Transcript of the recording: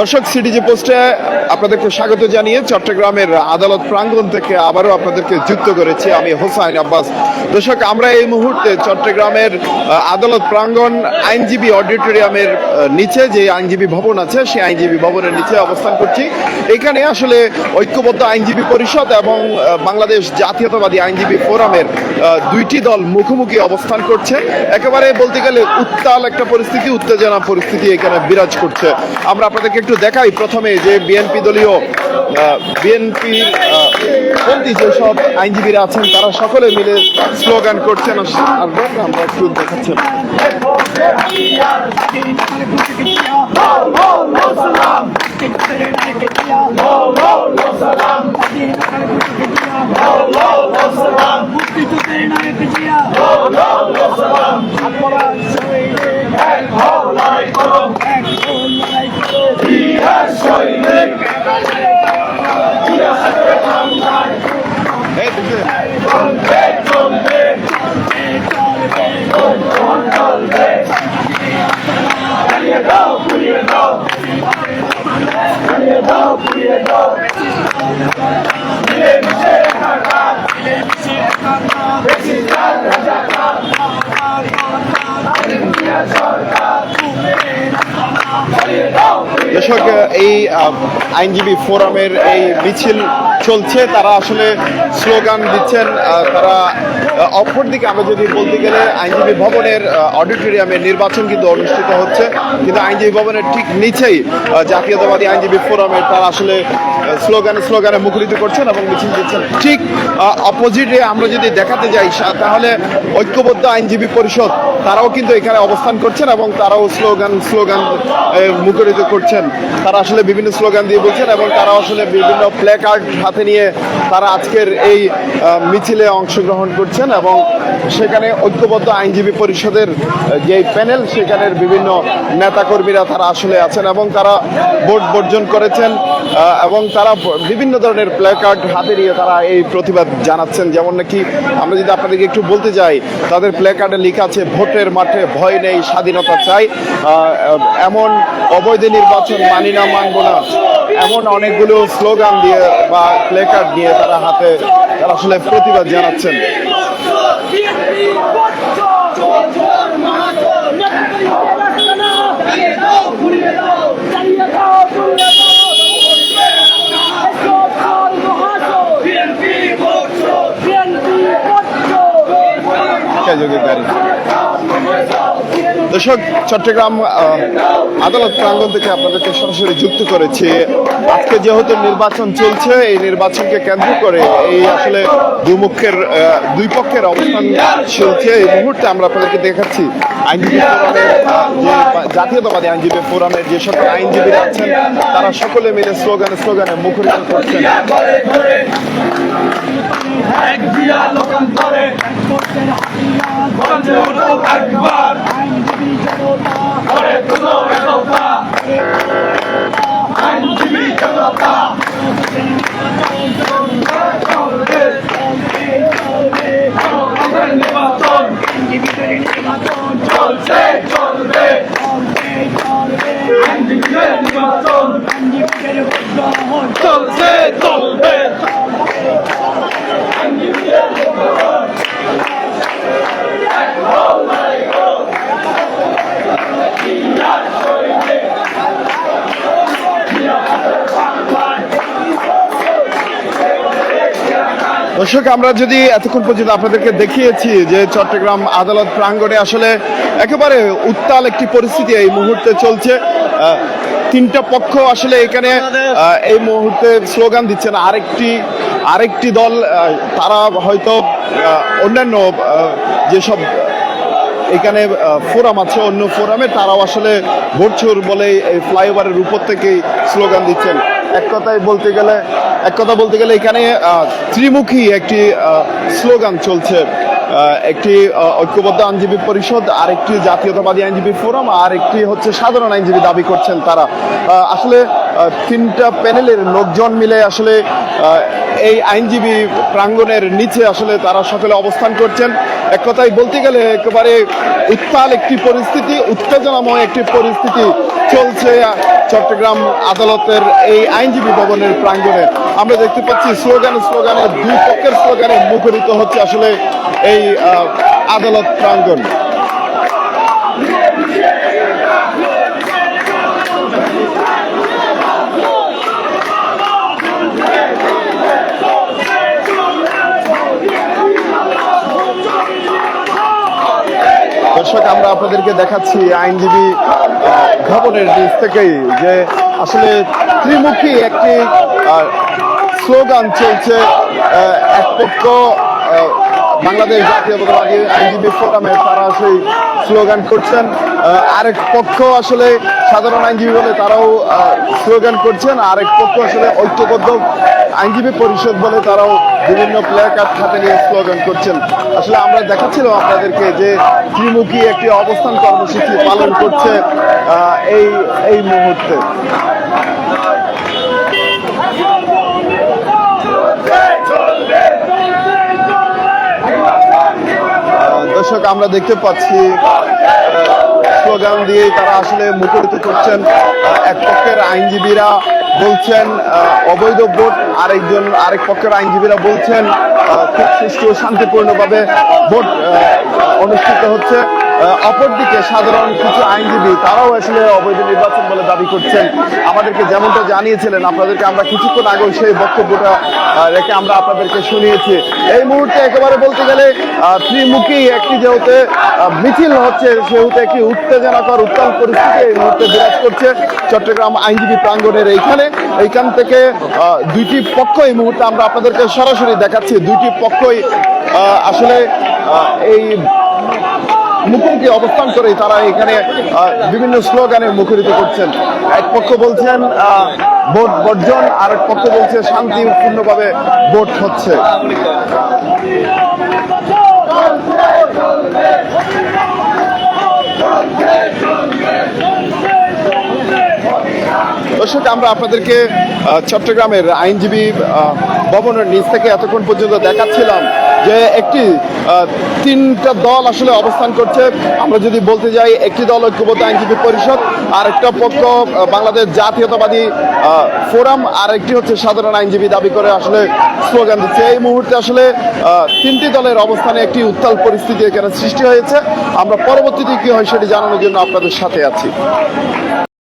দর্শক, সিটিজি পোস্টে আপনাদেরকে স্বাগত জানিয়ে চট্টগ্রামের আদালত প্রাঙ্গণ থেকে আবারও আপনাদেরকে যুক্ত করেছি আমি হোসাইন আব্বাস। দর্শক, আমরা এই মুহূর্তে চট্টগ্রামের আদালত প্রাঙ্গণ আইনজীবী অডিটোরিয়ামের নিচে যে আইনজীবী ভবন আছে সেই আইনজীবী ভবনের নিচে অবস্থান করছি। এখানে আসলে ঐক্যবদ্ধ আইনজীবী পরিষদ এবং বাংলাদেশ জাতীয়তাবাদী আইনজীবী ফোরামের দুইটি দল মুখোমুখি অবস্থান করছে। একেবারে বলতে গেলে উত্তাল একটা পরিস্থিতি, উত্তেজনা পরিস্থিতি এখানে বিরাজ করছে। আমরা আপনাদেরকে একটু দেখাই প্রথমে যে বিএনপির পন্থী যেসব আইনজীবীরা আছেন তারা সকলে মিলে স্লোগান করছেন। আমরা একটু দেখাচ্ছি। দর্শক, এই আইনজীবী ফোরামের এই মিছিল চলছে, তারা আসলে স্লোগান দিচ্ছেন। তারা অপরদিকে আমরা যদি বলতে গেলে আইনজীবী ভবনের অডিটোরিয়ামে নির্বাচন কিন্তু অনুষ্ঠিত হচ্ছে, কিন্তু আইনজীবী ভবনের ঠিক নিচেই জাতীয়তাবাদী আইনজীবী ফোরামের তারা আসলে স্লোগানে মুখরিত করছেন এবং মিছিল দিচ্ছেন। ঠিক অপোজিটে আমরা যদি দেখাতে যাই তাহলে ঐক্যবদ্ধ আইনজীবী পরিষদ তারাও কিন্তু এখানে অবস্থান করছেন এবং তারাও স্লোগান মুখরিত করছেন। তারা আসলে বিভিন্ন স্লোগান দিয়ে বলছেন এবং তারা আসলে বিভিন্ন প্লে কার্ড হাতে নিয়ে তারা আজকের এই মিছিলে অংশগ্রহণ করছেন এবং সেখানে ঐক্যবদ্ধ আইনজীবী পরিষদের যে প্যানেল সেখানের বিভিন্ন নেতাকর্মীরা তারা আসলে আছেন এবং তারা ভোট বর্জন করেছেন এবং তারা বিভিন্ন ধরনের প্লে কার্ড হাতে নিয়ে তারা এই প্রতিবাদ জানাচ্ছেন। যেমন নাকি আমরা যদি আপনাদেরকে একটু বলতে যাই, তাদের প্লে কার্ডে লেখা আছে ভোটের মাঠে ভয় নেই, স্বাধীনতা চাই, এমন অবৈধ নির্বাচন মানি না, মানব না, এমন অনেকগুলো স্লোগান দিয়ে বা প্লে কার্ড দিয়ে তারা হাতে তারা আসলে প্রতিবাদ জানাচ্ছেন। দর্শক, চট্টগ্রাম আদালত প্রাঙ্গণ থেকে আপনাদেরকে সরাসরি যুক্ত করেছি। আজকে যেহেতু নির্বাচন চলছে, এই নির্বাচনকে কেন্দ্র করে এই আসলে দুই পক্ষের অবস্থান চলছে। এই মুহূর্তে আমরা আপনাদেরকে দেখাচ্ছি আইনজীবী ফোরামের জাতীয়তাবাদী আইনজীবী ফোরামের যে সকল আইনজীবীরা আছেন তারা সকলে মিলে স্লোগানে মুখরিত করছেন। দর্শক, আমরা যদি এতক্ষণ পর্যন্ত আপনাদেরকে দেখিয়েছি যে চট্টগ্রাম আদালত প্রাঙ্গণে আসলে একেবারে উত্তাল একটি পরিস্থিতি এই মুহূর্তে চলছে। তিনটা পক্ষ আসলে এখানে এই মুহূর্তে স্লোগান দিচ্ছেন। আরেকটি দল তারা হয়তো অন্যান্য যেসব এখানে ফোরাম আছে অন্য ফোরামে তারাও আসলে ভোট চোর বলে এই ফ্লাইওভারের উপর থেকেই স্লোগান দিচ্ছেন। এক কথা বলতে গেলে এখানে ত্রিমুখী একটি স্লোগান চলছে। একটি ঐক্যবদ্ধ আইনজীবী পরিষদ, আরেকটি জাতীয়তাবাদী আইনজীবী ফোরাম, আর একটি হচ্ছে সাধারণ আইনজীবী দাবি করছেন তারা। আসলে তিনটা প্যানেলের লোকজন মিলে আসলে এই আইনজীবী প্রাঙ্গণের নিচে আসলে তারা সকলে অবস্থান করছেন। এক কথায় বলতে গেলে একেবারে উত্তাল একটি পরিস্থিতি, উত্তেজনাময় একটি পরিস্থিতি চলছে চট্টগ্রাম আদালতের এই আইনজীবী ভবনের প্রাঙ্গণে। আমরা দেখতে পাচ্ছি স্লোগানে দুই পক্ষের স্লোগানে মুখরিত হচ্ছে আসলে এই আদালত প্রাঙ্গণ। দর্শক, আমরা আপনাদেরকে দেখাচ্ছি আইনজীবী ভবনের নিচ থেকেই যে আসলে ত্রিমুখী একটি স্লোগান চলছে। এক পক্ষ বাংলাদেশ জাতীয়তাবাদী আইনজীবী ফোরামে তারা সেই স্লোগান করছেন, আরেক পক্ষ আসলে সাধারণ আইনজীবী বলে তারাও স্লোগান করছেন, আরেক পক্ষ আসলে ঐক্যবদ্ধ আইনজীবী পরিষদ বলে তারাও বিভিন্ন প্ল্যাকার্ড হাতে নিয়ে স্লোগান করছেন। আসলে আমরা দেখাচ্ছিলাম আপনাদেরকে যে ত্রিমুখী একটি অবস্থান কর্মসূচি পালন করছে এই মুহূর্তে। দর্শক, আমরা দেখতে পাচ্ছি স্লোগান দিয়ে তারা আসলে মুখরিত করছেন। এক পক্ষের আইনজীবীরা বলছেন অবৈধ ভোট, আরেক পক্ষের আইনজীবীরা বলছেন খুব সুষ্ঠু শান্তিপূর্ণভাবে ভোট অনুষ্ঠিত হচ্ছে। অপরদিকে সাধারণ কিছু আইনজীবী তারাও আসলে অবৈধ নির্বাচন বলে দাবি করছেন। আমাদেরকে যেমনটা জানিয়েছিলেন, আপনাদেরকে আমরা কিছুক্ষণ আগেও সেই বক্তব্যটা রেখে আমরা আপনাদেরকে শুনিয়েছি। এই মুহূর্তে একেবারে বলতে গেলে ত্রিমুখী একটি যেহেতু মিছিল হচ্ছে, সেহেতু একটি উত্তেজনাকর উত্তাল পরিস্থিতি এই মুহূর্তে বিরাজ করছে চট্টগ্রাম আইনজীবী প্রাঙ্গণের এইখান থেকে দুইটি পক্ষ এই মুহূর্তে আমরা আপনাদেরকে সরাসরি দেখাচ্ছি। দুইটি পক্ষই আসলে এই মুখোমুখি অবস্থান করে তারা এখানে বিভিন্ন স্লোগানে মুখরিত করছেন। এক পক্ষ বলছেন ভোট বর্জন, আরেক পক্ষ বলছে শান্তিপূর্ণভাবে ভোট হচ্ছে। দর্শক, আমরা আপনাদেরকে চট্টগ্রামের আইনজীবী ভবনের নিচ থেকে এতক্ষণ পর্যন্ত দেখাচ্ছিলাম যে তিনটা দল আসলে অবস্থান করছে। আমরা যদি বলতে যাই, একটি দল ঐক্যবদ্ধ আইনজীবী পরিষদ, আর একটা পক্ষ বাংলাদেশ জাতীয়তাবাদী ফোরাম, আর একটি হচ্ছে সাধারণ আইনজীবী দাবি করে আসলে স্লোগান দিচ্ছে। এই মুহূর্তে আসলে তিনটি দলের অবস্থানে একটি উত্তাল পরিস্থিতি এখানে সৃষ্টি হয়েছে। আমরা পরবর্তীতে কি হয় সেটি জানানোর জন্য আপনাদের সাথে আছি।